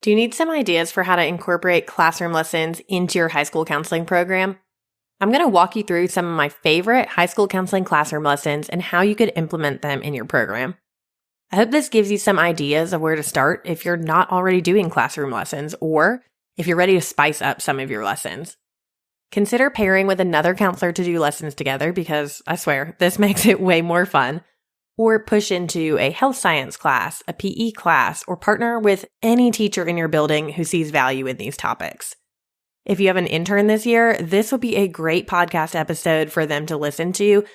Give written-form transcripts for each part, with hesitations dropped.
Do you need some ideas for how to incorporate classroom lessons into your high school counseling program? I'm going to walk you through some of my favorite high school counseling classroom lessons and how you could implement them in your program. I hope this gives you some ideas of where to start if you're not already doing classroom lessons or if you're ready to spice up some of your lessons. Consider pairing with another counselor to do lessons together because, I swear, this makes it way more fun. Or push into a health science class, a PE class, or partner with any teacher in your building who sees value in these topics. If you have an intern this year, this will be a great podcast episode for them to listen to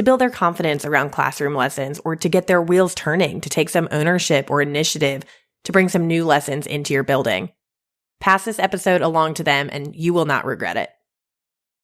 build their confidence around classroom lessons or to get their wheels turning, to take some ownership or initiative to bring some new lessons into your building. Pass this episode along to them and you will not regret it.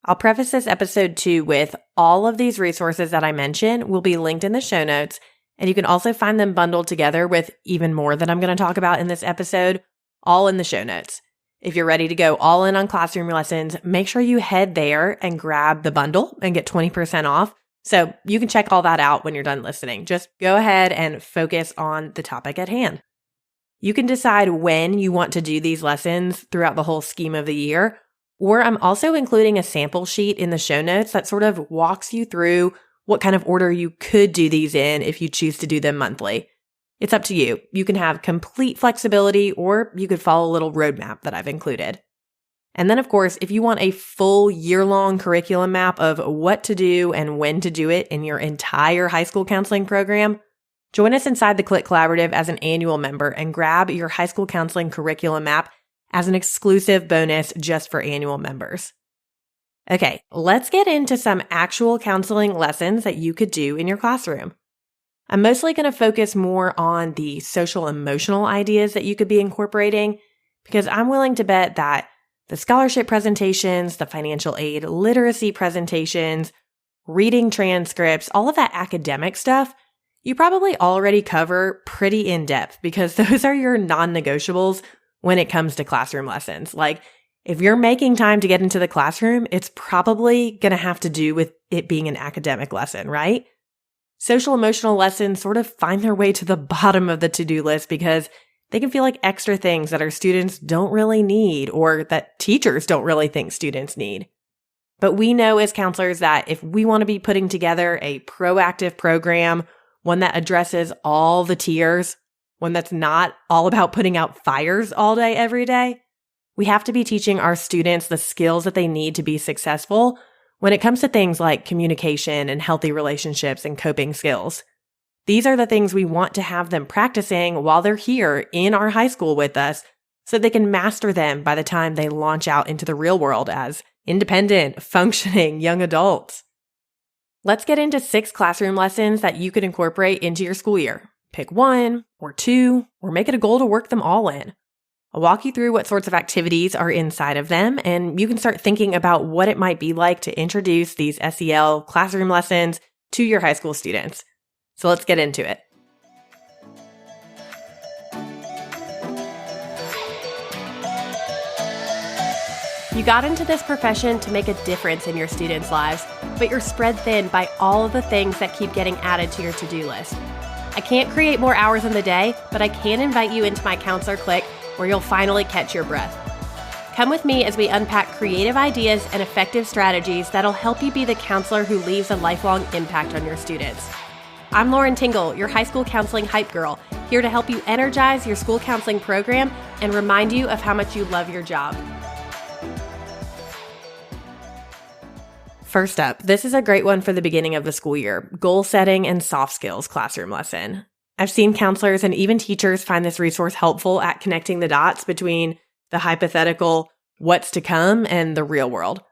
I'll preface this episode too with all of these resources that I mentioned will be linked in the show notes, and you can also find them bundled together with even more that I'm going to talk about in this episode, all in the show notes. If you're ready to go all in on classroom lessons, make sure you head there and grab the bundle and get 20% off. So you can check all that out when you're done listening. Just go ahead and focus on the topic at hand. You can decide when you want to do these lessons throughout the whole scheme of the year. Or I'm also including a sample sheet in the show notes that sort of walks you through what kind of order you could do these in if you choose to do them monthly. It's up to you. You can have complete flexibility or you could follow a little roadmap that I've included. And then, of course, if you want a full year-long curriculum map of what to do and when to do it in your entire high school counseling program, join us inside the CLIC Collaborative as an annual member and grab your high school counseling curriculum map as an exclusive bonus just for annual members. Okay, let's get into some actual counseling lessons that you could do in your classroom. I'm mostly going to focus more on the social emotional ideas that you could be incorporating because I'm willing to bet that the scholarship presentations, the financial aid literacy presentations, reading transcripts, all of that academic stuff, you probably already cover pretty in depth because those are your non-negotiables when it comes to classroom lessons. Like, if you're making time to get into the classroom, it's probably going to have to do with it being an academic lesson, right? Social emotional lessons sort of find their way to the bottom of the to-do list because they can feel like extra things that our students don't really need or that teachers don't really think students need. But we know as counselors that if we want to be putting together a proactive program, one that addresses all the tiers, one that's not all about putting out fires all day, every day, we have to be teaching our students the skills that they need to be successful when it comes to things like communication and healthy relationships and coping skills. These are the things we want to have them practicing while they're here in our high school with us so they can master them by the time they launch out into the real world as independent, functioning young adults. Let's get into 6 classroom lessons that you could incorporate into your school year. Pick 1 or 2, or make it a goal to work them all in. I'll walk you through what sorts of activities are inside of them, and you can start thinking about what it might be like to introduce these SEL classroom lessons to your high school students. So let's get into it. You got into this profession to make a difference in your students' lives, but you're spread thin by all of the things that keep getting added to your to-do list. I can't create more hours in the day, but I can invite you into my Counselor Click where you'll finally catch your breath. Come with me as we unpack creative ideas and effective strategies that'll help you be the counselor who leaves a lifelong impact on your students. I'm Lauren Tingle, your high school counseling hype girl, here to help you energize your school counseling program and remind you of how much you love your job. First up, this is a great one for the beginning of the school year, goal setting and soft skills classroom lesson. I've seen counselors and even teachers find this resource helpful at connecting the dots between the hypothetical what's to come and the real world.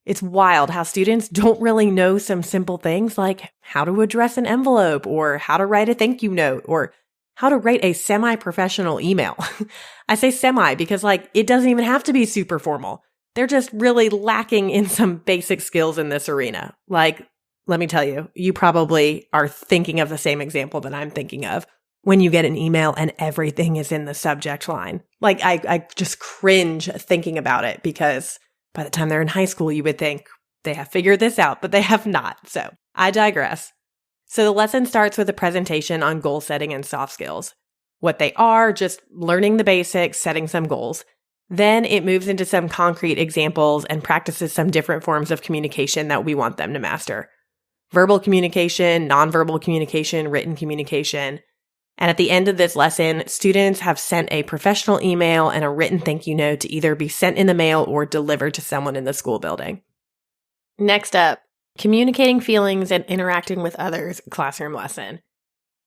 It's wild how students don't really know some simple things like how to address an envelope or how to write a thank you note or how to write a semi-professional email. I say semi because it doesn't even have to be super formal. They're just really lacking in some basic skills in this arena. Let me tell you, you probably are thinking of the same example that I'm thinking of when you get an email and everything is in the subject line. I just cringe thinking about it because by the time they're in high school, you would think they have figured this out, but they have not. So I digress. So the lesson starts with a presentation on goal setting and soft skills. what they are, just learning the basics, setting some goals. Then it moves into some concrete examples and practices some different forms of communication that we want them to master. Verbal communication, nonverbal communication, written communication. And at the end of this lesson, students have sent a professional email and a written thank you note to either be sent in the mail or delivered to someone in the school building. Next up, communicating feelings and interacting with others classroom lesson.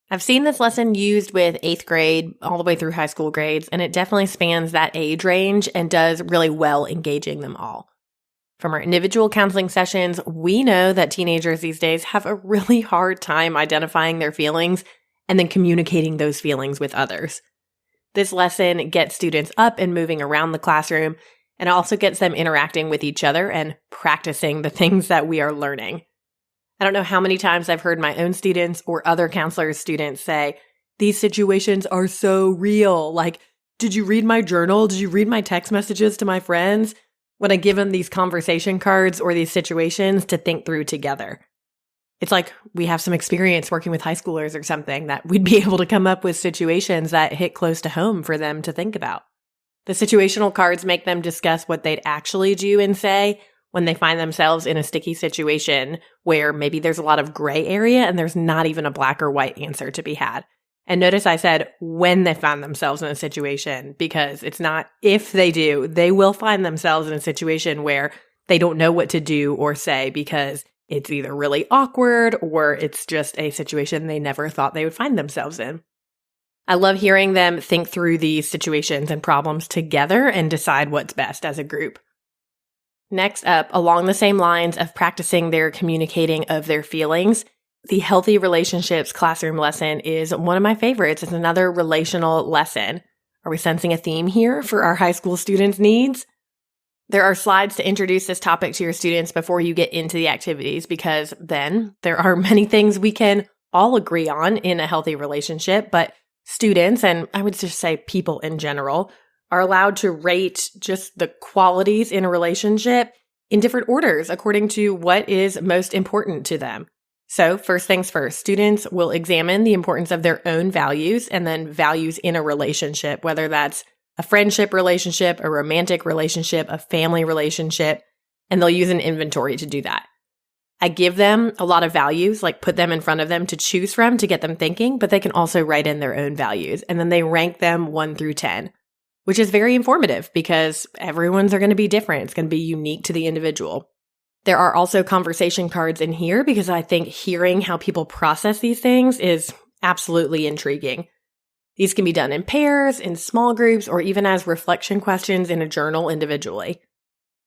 I've seen this lesson used with 8th grade all the way through high school grades, and it definitely spans that age range and does really well engaging them all. From our individual counseling sessions, we know that teenagers these days have a really hard time identifying their feelings and then communicating those feelings with others. This lesson gets students up and moving around the classroom and also gets them interacting with each other and practicing the things that we are learning. I don't know how many times I've heard my own students or other counselors' students say, these situations are so real. Like, did you read my journal? Did you read my text messages to my friends? When I give them these conversation cards or these situations to think through together. It's like we have some experience working with high schoolers or something that we'd be able to come up with situations that hit close to home for them to think about. The situational cards make them discuss what they'd actually do and say when they find themselves in a sticky situation where maybe there's a lot of gray area and there's not even a black or white answer to be had. And notice I said when they find themselves in a situation, because it's not if they do, they will find themselves in a situation where they don't know what to do or say because it's either really awkward or it's just a situation they never thought they would find themselves in. I love hearing them think through these situations and problems together and decide what's best as a group. Next up, along the same lines of practicing their communicating of their feelings, the Healthy Relationships classroom lesson is one of my favorites. It's another relational lesson. Are we sensing a theme here for our high school students' needs? There are slides to introduce this topic to your students before you get into the activities, because then there are many things we can all agree on in a healthy relationship, but students, and I would just say people in general, are allowed to rate just the qualities in a relationship in different orders according to what is most important to them. So first things first, students will examine the importance of their own values and then values in a relationship, whether that's a friendship relationship, a romantic relationship, a family relationship, and they'll use an inventory to do that. I give them a lot of values, like put them in front of them to choose from to get them thinking, but they can also write in their own values. And then they rank them 1 through 10, which is very informative because everyone's are going to be different. It's going to be unique to the individual. There are also conversation cards in here because I think hearing how people process these things is absolutely intriguing. These can be done in pairs, in small groups, or even as reflection questions in a journal individually.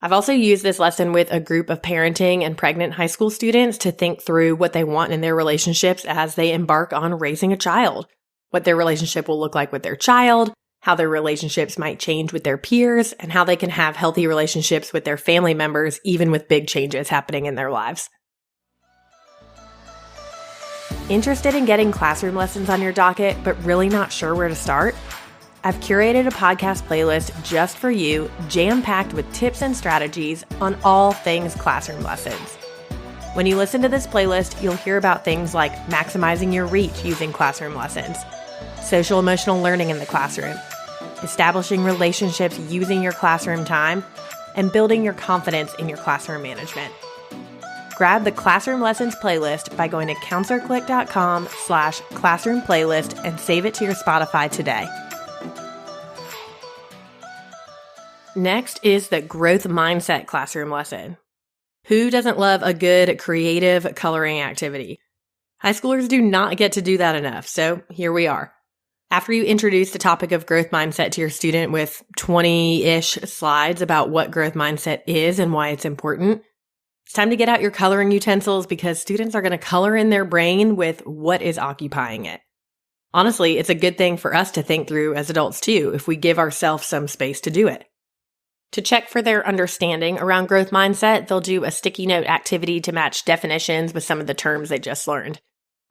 I've also used this lesson with a group of parenting and pregnant high school students to think through what they want in their relationships as they embark on raising a child, what their relationship will look like with their child, how their relationships might change with their peers, and how they can have healthy relationships with their family members, even with big changes happening in their lives. Interested in getting classroom lessons on your docket, but really not sure where to start? I've curated a podcast playlist just for you, jam-packed with tips and strategies on all things classroom lessons. When you listen to this playlist, you'll hear about things like maximizing your reach using classroom lessons, social emotional learning in the classroom, establishing relationships using your classroom time, and building your confidence in your classroom management. Grab the Classroom Lessons playlist by going to counselorclick.com/classroom playlist and save it to your Spotify today. Next is the growth mindset classroom lesson. Who doesn't love a good creative coloring activity? High schoolers do not get to do that enough, so here we are. After you introduce the topic of growth mindset to your student with 20-ish slides about what growth mindset is and why it's important, it's time to get out your coloring utensils because students are going to color in their brain with what is occupying it. Honestly, it's a good thing for us to think through as adults too, if we give ourselves some space to do it. To check for their understanding around growth mindset, they'll do a sticky note activity to match definitions with some of the terms they just learned.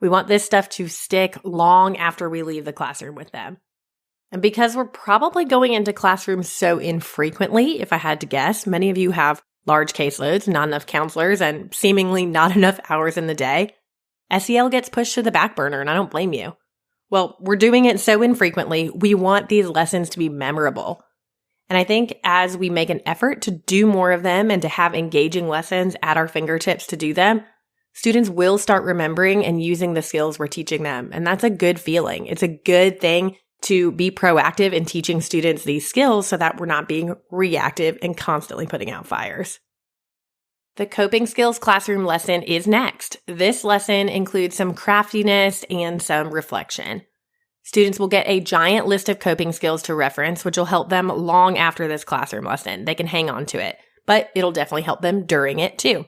We want this stuff to stick long after we leave the classroom with them. And because we're probably going into classrooms so infrequently, if I had to guess, many of you have large caseloads, not enough counselors, and seemingly not enough hours in the day, SEL gets pushed to the back burner, and I don't blame you. Well, we're doing it so infrequently, we want these lessons to be memorable. And I think as we make an effort to do more of them and to have engaging lessons at our fingertips to do them, students will start remembering and using the skills we're teaching them. And that's a good feeling. It's a good thing to be proactive in teaching students these skills so that we're not being reactive and constantly putting out fires. The coping skills classroom lesson is next. This lesson includes some craftiness and some reflection. Students will get a giant list of coping skills to reference, which will help them long after this classroom lesson. They can hang on to it, but it'll definitely help them during it too.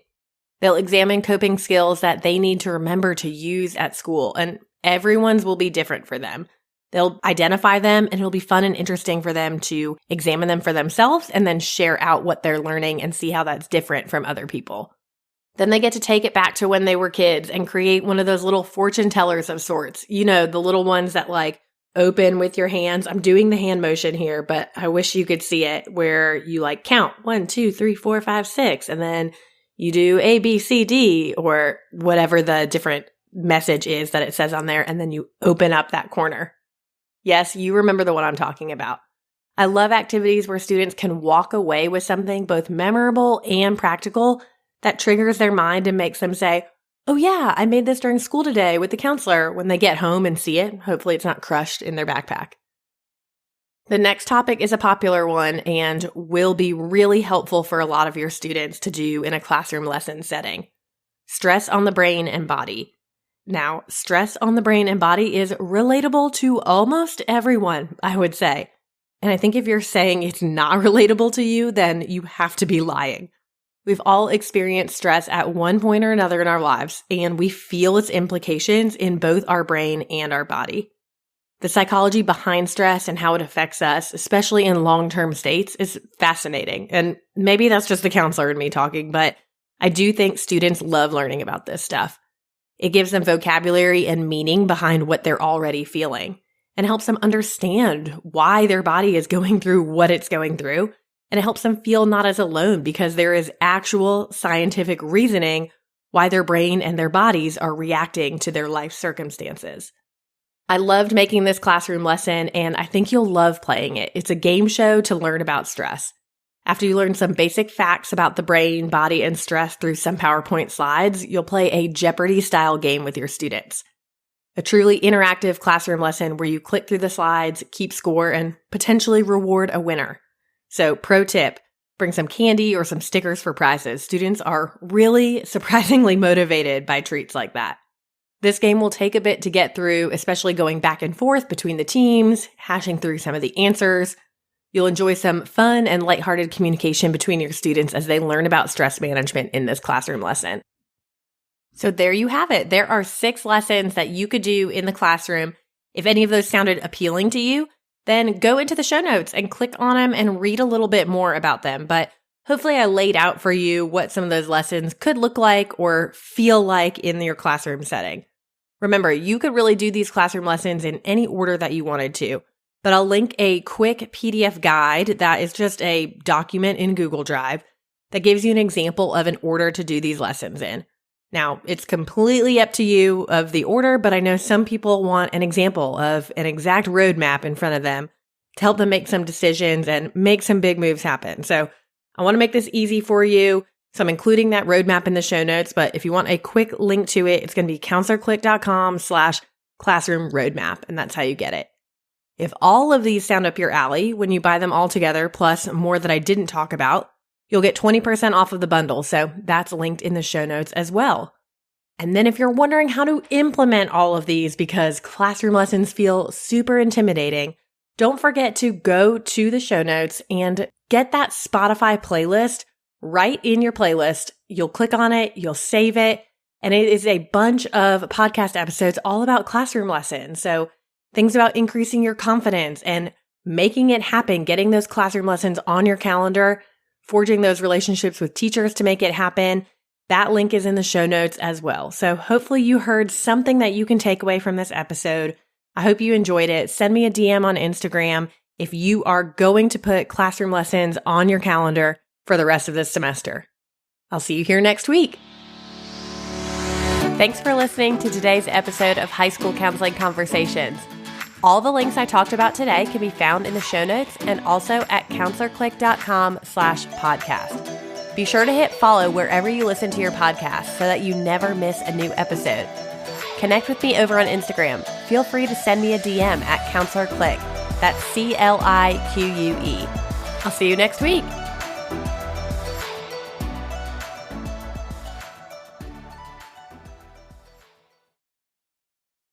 They'll examine coping skills that they need to remember to use at school, and everyone's will be different for them. They'll identify them, and it'll be fun and interesting for them to examine them for themselves and then share out what they're learning and see how that's different from other people. Then they get to take it back to when they were kids and create one of those little fortune tellers of sorts. You know, the little ones that like open with your hands. I'm doing the hand motion here, but I wish you could see it, where you like count 1, 2, 3, 4, 5, 6, and then you do A, B, C, D, or whatever the different message is that it says on there, and then you open up that corner. Yes, you remember the one I'm talking about. I love activities where students can walk away with something both memorable and practical that triggers their mind and makes them say, oh yeah, I made this during school today with the counselor, when they get home and see it. Hopefully it's not crushed in their backpack. The next topic is a popular one and will be really helpful for a lot of your students to do in a classroom lesson setting. Stress on the brain and body. Now, stress on the brain and body is relatable to almost everyone, I would say. And I think if you're saying it's not relatable to you, then you have to be lying. We've all experienced stress at one point or another in our lives, and we feel its implications in both our brain and our body. The psychology behind stress and how it affects us, especially in long-term states, is fascinating. And maybe that's just the counselor in me talking, but I do think students love learning about this stuff. It gives them vocabulary and meaning behind what they're already feeling, and helps them understand why their body is going through what it's going through. And it helps them feel not as alone because there is actual scientific reasoning why their brain and their bodies are reacting to their life circumstances. I loved making this classroom lesson, and I think you'll love playing it. It's a game show to learn about stress. After you learn some basic facts about the brain, body, and stress through some PowerPoint slides, you'll play a Jeopardy-style game with your students. A truly interactive classroom lesson where you click through the slides, keep score, and potentially reward a winner. So, pro tip, bring some candy or some stickers for prizes. Students are really surprisingly motivated by treats like that. This game will take a bit to get through, especially going back and forth between the teams, hashing through some of the answers. You'll enjoy some fun and lighthearted communication between your students as they learn about stress management in this classroom lesson. So there you have it. There are 6 lessons that you could do in the classroom. If any of those sounded appealing to you, then go into the show notes and click on them and read a little bit more about them. But hopefully I laid out for you what some of those lessons could look like or feel like in your classroom setting. Remember, you could really do these classroom lessons in any order that you wanted to, but I'll link a quick PDF guide that is just a document in Google Drive that gives you an example of an order to do these lessons in. Now, it's completely up to you of the order, but I know some people want an example of an exact roadmap in front of them to help them make some decisions and make some big moves happen. So I want to make this easy for you. So I'm including that roadmap in the show notes, but if you want a quick link to it, it's going to be counselorclick.com/classroom roadmap, and that's how you get it. If all of these sound up your alley, when you buy them all together, plus more that I didn't talk about, you'll get 20% off of the bundle, so that's linked in the show notes as well. And then if you're wondering how to implement all of these because classroom lessons feel super intimidating, don't forget to go to the show notes and get that Spotify playlist right in your playlist. You'll click on it, you'll save it, and it is a bunch of podcast episodes all about classroom lessons. So things about increasing your confidence and making it happen, getting those classroom lessons on your calendar, forging those relationships with teachers to make it happen. That link is in the show notes as well. So hopefully you heard something that you can take away from this episode. I hope you enjoyed it. Send me a DM on Instagram if you are going to put classroom lessons on your calendar for the rest of this semester. I'll see you here next week. Thanks for listening to today's episode of High School Counseling Conversations. All the links I talked about today can be found in the show notes and also at counselorclick.com/podcast. Be sure to hit follow wherever you listen to your podcast so that you never miss a new episode. Connect with me over on Instagram. Feel free to send me a DM at counselorclick. That's CLIQUE. I'll see you next week.